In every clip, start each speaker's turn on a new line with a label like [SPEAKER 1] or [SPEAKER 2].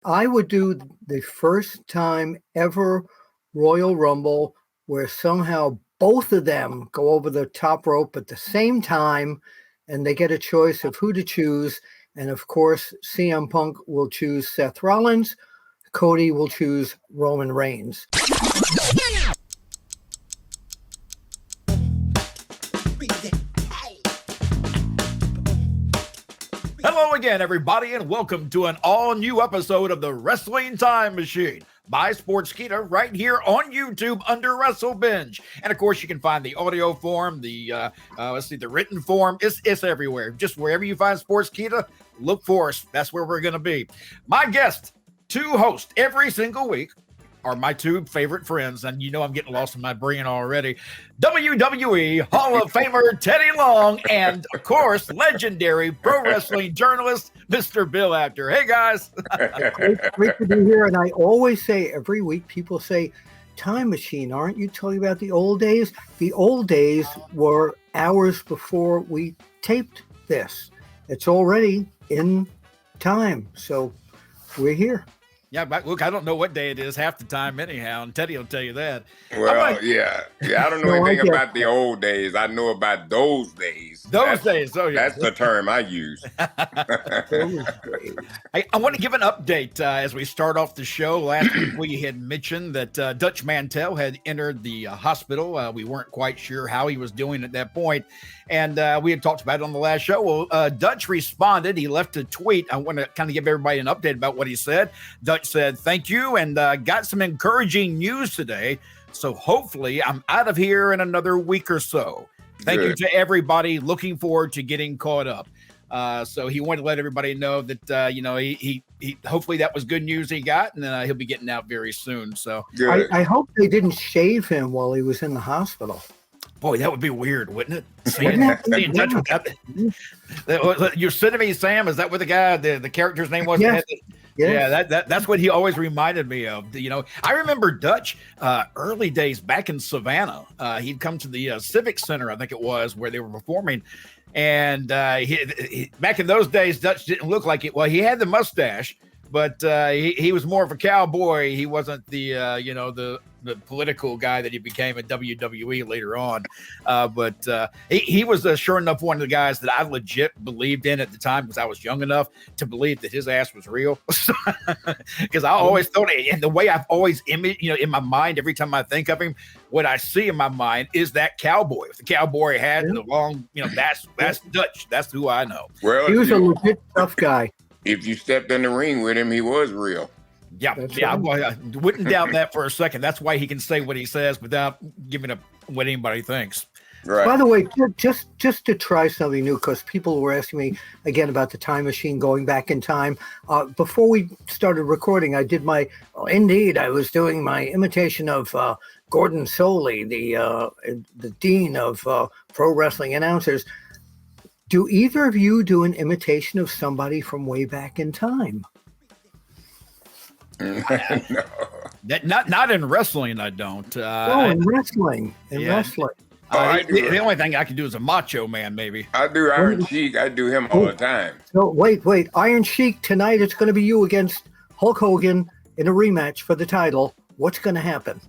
[SPEAKER 1] I would do the first time ever Royal Rumble where somehow both of them go over the top rope at the same time and they get a choice of who to choose. And of course, CM Punk will choose Seth Rollins. Cody will choose Roman Reigns.
[SPEAKER 2] Hello again, everybody, and welcome to an all-new episode of the Wrestling Time Machine by Sportskeeda right here on YouTube under Wrestle Binge. And of course, you can find the audio form, the written form. It's everywhere. Just wherever you find Sportskeeda, look for us. That's where we're going to be. My guest to host every single week are my two favorite friends, and you know I'm getting lost in my brain already. WWE Hall of Famer Teddy Long, and of course, legendary pro wrestling journalist Mr. Bill Apter. Hey guys,
[SPEAKER 1] great to be here. And I always say every week, people say, "Time machine, aren't you talking about the old days?" The old days were hours before we taped this. It's already in time, so we're here.
[SPEAKER 2] Yeah, but look, I don't know what day it is half the time anyhow, and Teddy will tell you that.
[SPEAKER 3] Well, yeah. I don't know anything about the old days. I know about those days.
[SPEAKER 2] That's
[SPEAKER 3] the term I use.
[SPEAKER 2] I want to give an update as we start off the show. Last week we had mentioned that Dutch Mantell had entered the hospital. We weren't quite sure how he was doing at that point, and we had talked about it on the last show. Well, Dutch responded. He left a tweet. I want to kind of give everybody an update about what he said. Dutch said, "Thank you, and got some encouraging news today. So hopefully I'm out of here in another week or so. Thank you to everybody. Looking forward to getting caught up." So he wanted to let everybody know that, he hopefully that was good news he got, and he'll be getting out very soon. So
[SPEAKER 1] I hope they didn't shave him while he was in the hospital.
[SPEAKER 2] Boy, that would be weird, wouldn't it? Seeing Dutch with that. Yosemite Sam, is that what the character's name was?
[SPEAKER 1] Yes.
[SPEAKER 2] Yeah, that's what he always reminded me of. You know, I remember Dutch early days back in Savannah. He'd come to the Civic Center, I think it was, where they were performing. And he, back in those days, Dutch didn't look like it. Well, he had the mustache, but he was more of a cowboy. He wasn't the political guy that he became at WWE later on. But he was sure enough one of the guys that I legit believed in at the time, because I was young enough to believe that his ass was real. Because I always thought it, and the way I've always imaged, in my mind, every time I think of him, what I see in my mind is that cowboy with the cowboy hat and the long, that's Dutch. That's who I know.
[SPEAKER 3] Well,
[SPEAKER 1] he was a legit tough guy.
[SPEAKER 3] If you stepped in the ring with him, he was real.
[SPEAKER 2] Yeah, I wouldn't doubt that for a second. That's why he can say what he says without giving up what anybody thinks.
[SPEAKER 3] Right.
[SPEAKER 1] By the way, just to try something new, because people were asking me again about the time machine going back in time. Before we started recording, I was doing my imitation of Gordon Soley, the dean of pro wrestling announcers. Do either of you do an imitation of somebody from way back in time?
[SPEAKER 3] No.
[SPEAKER 2] Not in wrestling, I don't.
[SPEAKER 1] In wrestling. Wrestling.
[SPEAKER 2] The only thing I can do is a Macho Man, maybe.
[SPEAKER 3] I do Iron Sheik. I do him all the time.
[SPEAKER 1] So wait. Iron Sheik, tonight it's going to be you against Hulk Hogan in a rematch for the title. What's going to happen?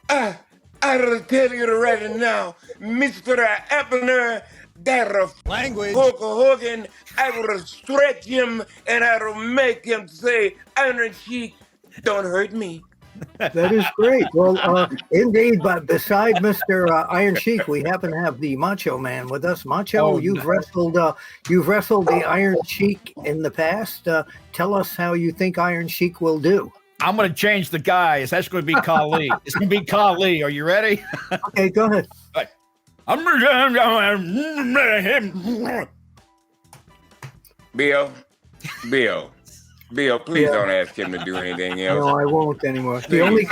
[SPEAKER 3] I'll tell you right now, Mr. Appner, that language. Hulk Hogan, I will stretch him and I will make him say, "Iron Sheik, don't hurt me."
[SPEAKER 1] That is great. Well, indeed, but beside Mr. Iron Sheik, we happen to have the Macho Man with us. Macho, you've wrestled the Iron Sheik in the past. Tell us how you think Iron Sheik will do.
[SPEAKER 2] I'm going to change the guy. It's actually going to be Khali. It's going to be Khali. Are you ready?
[SPEAKER 1] Okay, go ahead.
[SPEAKER 2] Right.
[SPEAKER 3] Bill, please don't ask him to do anything else.
[SPEAKER 1] No, I won't anymore. The only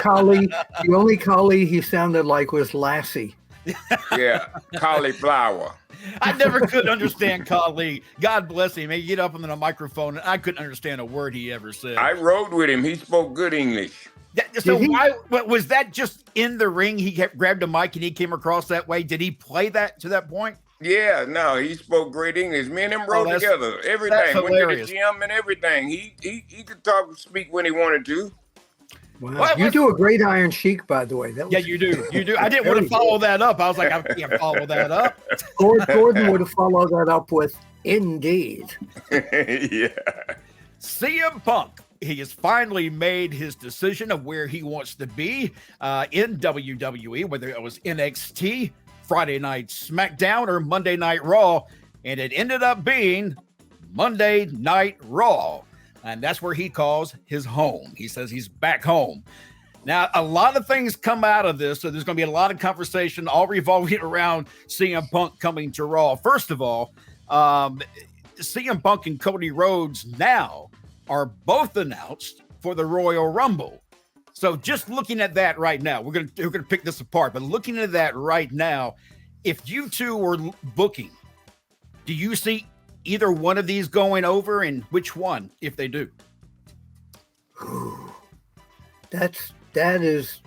[SPEAKER 1] Khali he sounded like was Lassie.
[SPEAKER 3] Yeah, cauliflower.
[SPEAKER 2] I never could understand Khali. God bless him. He'd get up on the microphone, and I couldn't understand a word he ever said.
[SPEAKER 3] I rode with him. He spoke good English.
[SPEAKER 2] So why was that? Just in the ring, he grabbed a mic and he came across that way. Did he play that to that point?
[SPEAKER 3] Yeah, no, he spoke great English. Me and him
[SPEAKER 2] Oh,
[SPEAKER 3] rode together.
[SPEAKER 2] that's
[SPEAKER 3] Everything. Went to the
[SPEAKER 2] hilarious.
[SPEAKER 3] gym and everything. He could talk, speak when he wanted to.
[SPEAKER 1] Wow.
[SPEAKER 2] Well,
[SPEAKER 1] You do a great Iron Sheik, by the way.
[SPEAKER 2] yeah, you do. You do. I didn't want to follow that up. I was like, I can't follow that up.
[SPEAKER 1] Gordon would have followed that up with indeed.
[SPEAKER 3] Yeah.
[SPEAKER 2] CM Punk, he has finally made his decision of where he wants to be in WWE, whether it was NXT, Friday Night SmackDown, or Monday Night Raw. And it ended up being Monday Night Raw. And that's where he calls his home. He says he's back home. Now, a lot of things come out of this, so there's going to be a lot of conversation all revolving around CM Punk coming to Raw. First of all, CM Punk and Cody Rhodes now are both announced for the Royal Rumble. So just looking at that right now, we're gonna pick this apart, but looking at that right now, if you two were booking, do you see either one of these going over, and which one if they do?
[SPEAKER 1] That is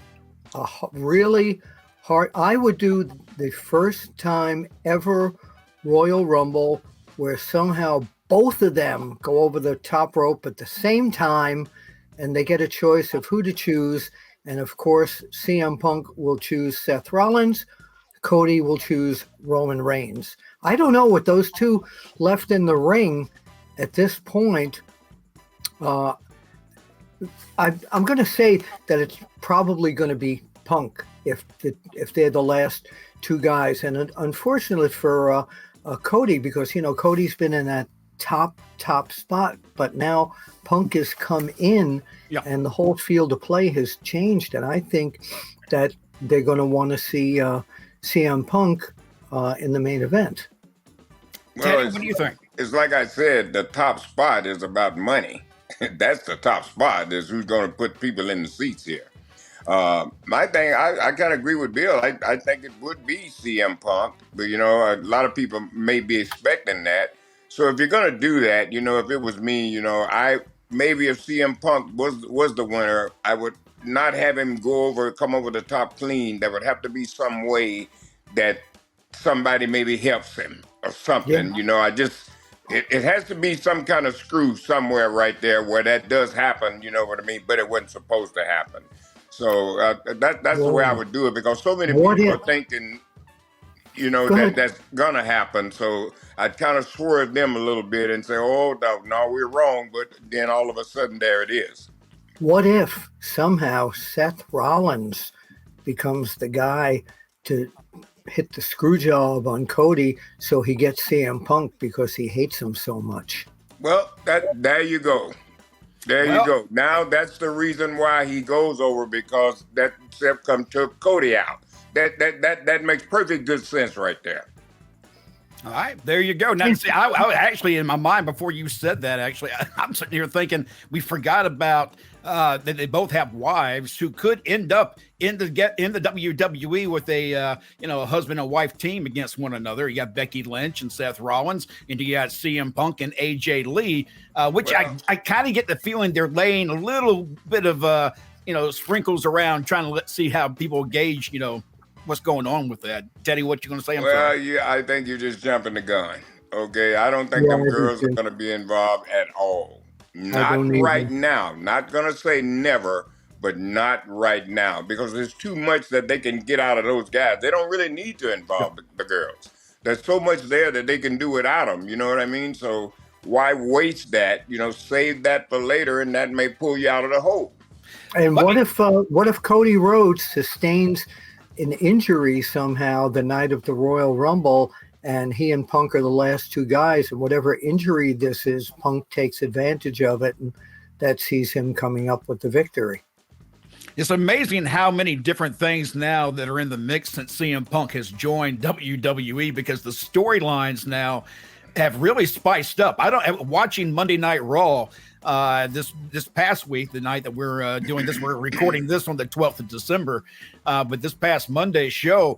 [SPEAKER 1] a really hard. I would do the first time ever Royal Rumble where somehow both of them go over the top rope at the same time and they get a choice of who to choose. And of course, CM Punk will choose Seth Rollins. Cody will choose Roman Reigns. I don't know what those two left in the ring at this point. I'm going to say that it's probably going to be Punk if they're the last two guys. And unfortunately for Cody, because Cody's been in that top spot, but now Punk has come in, and the whole field of play has changed. And I think that they're going to want to see CM Punk in the main event.
[SPEAKER 3] Well,
[SPEAKER 2] Teddy, what do you think?
[SPEAKER 3] It's like I said, the top spot is about money. That's the top spot, is who's going to put people in the seats here. My thing, I kind of agree with Bill. I think it would be CM Punk, but a lot of people may be expecting that. So if you're going to do that, if it was me, maybe if CM Punk was the winner, I would not have him come over the top clean. There would have to be some way that somebody maybe helps him or something. Yeah. It has to be some kind of screw somewhere right there where that does happen, you know what I mean? But it wasn't supposed to happen. So that's the way I would do it, because so many people are thinking, that's going to happen. So I'd kind of swerve them a little bit and say, oh, no, we're wrong. But then all of a sudden, there it is.
[SPEAKER 1] What if somehow Seth Rollins becomes the guy to hit the screw job on Cody so he gets CM Punk because he hates him so much?
[SPEAKER 3] Well, there you go. There you go. Now that's the reason why he goes over, because that Seth took Cody out. That makes perfect good sense right there.
[SPEAKER 2] All right, there you go. Now, see, I was actually in my mind before you said that. Actually, I'm sitting here thinking we forgot about that they both have wives who could end up in the WWE with a husband and wife team against one another. You got Becky Lynch and Seth Rollins, and you got CM Punk and AJ Lee, which I kind of get the feeling they're laying a little bit of sprinkles around, trying to see how people gauge what's going on with that. Teddy, what you going to say?
[SPEAKER 3] Yeah, I think you're just jumping the gun. Okay, I don't think them girls are going to be involved at all. Not right now. Not going to say never, but not right now, because there's too much that they can get out of those guys. They don't really need to involve the girls. There's so much there that they can do without them. You know what I mean? So why waste that? Save that for later, and that may pull you out of the hole.
[SPEAKER 1] And what if Cody Rhodes sustains an injury somehow the night of the Royal Rumble, and he and Punk are the last two guys, and whatever injury this is, Punk takes advantage of it, and that sees him coming up with the victory.
[SPEAKER 2] It's amazing how many different things now that are in the mix since CM Punk has joined WWE, because the storylines now have really spiced up. Watching Monday Night Raw this past week, the night that we're doing this, we're recording this on the 12th of December, but this past Monday show,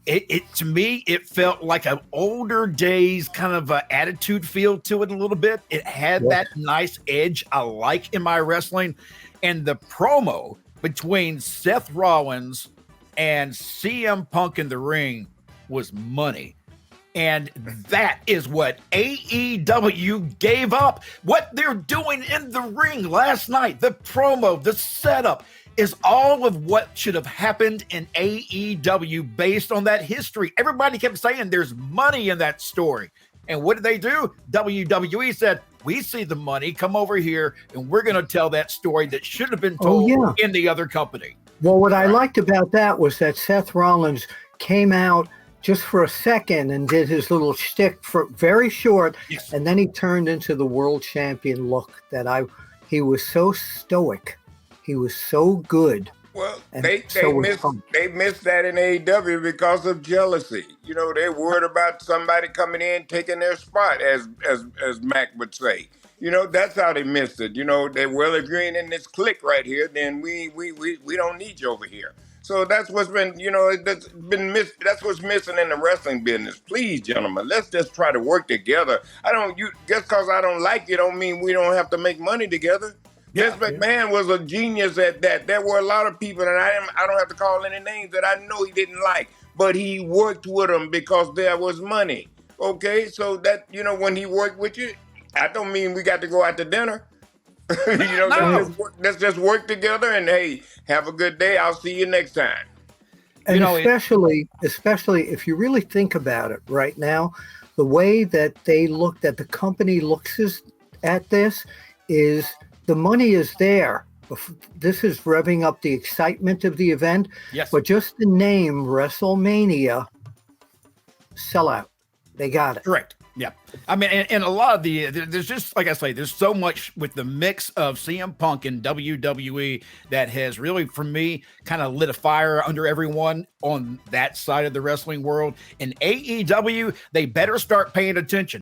[SPEAKER 2] it to me, it felt like an older days kind of attitude feel to it a little bit. It had that nice edge I like in my wrestling, and the promo between Seth Rollins and CM Punk in the ring was money. And that is what AEW gave up. What they're doing in the ring last night, the promo, the setup, is all of what should have happened in AEW based on that history. Everybody kept saying there's money in that story. And what did they do? WWE said, we see the money, come over here, and we're going to tell that story that should have been told in the other company.
[SPEAKER 1] Well, what I liked about that was that Seth Rollins came out just for a second and did his little shtick for very short, and then he turned into the world champion look he was so stoic. He was so good.
[SPEAKER 3] Well, they missed that in AEW because of jealousy. You know, they're worried about somebody coming in taking their spot, as Mac would say. You know, that's how they missed it. You know, they're well agreeing in this clique right here. Then we don't need you over here. So that's what's been, you know, that's been missed. That's what's missing in the wrestling business. Please, gentlemen, let's just try to work together. Just because I don't like you, don't mean we don't have to make money together. Vince McMahon was a genius at that. There were a lot of people, and I don't have to call any names, that I know he didn't like, but he worked with them because there was money. Okay, so that, you know, when he worked with you, I don't mean we got to go out to dinner. You know, let's just work together, and hey, have a good day. I'll see you next time.
[SPEAKER 1] And especially if you really think about it right now, the way that the company looks at this is the money is there. This is revving up the excitement of the event.
[SPEAKER 2] Yes.
[SPEAKER 1] But just the name WrestleMania, sellout. They got it.
[SPEAKER 2] Correct. Yeah. I mean, and a lot of there's just, like I say, there's so much with the mix of CM Punk and WWE that has really, for me, kind of lit a fire under everyone on that side of the wrestling world. And AEW, they better start paying attention.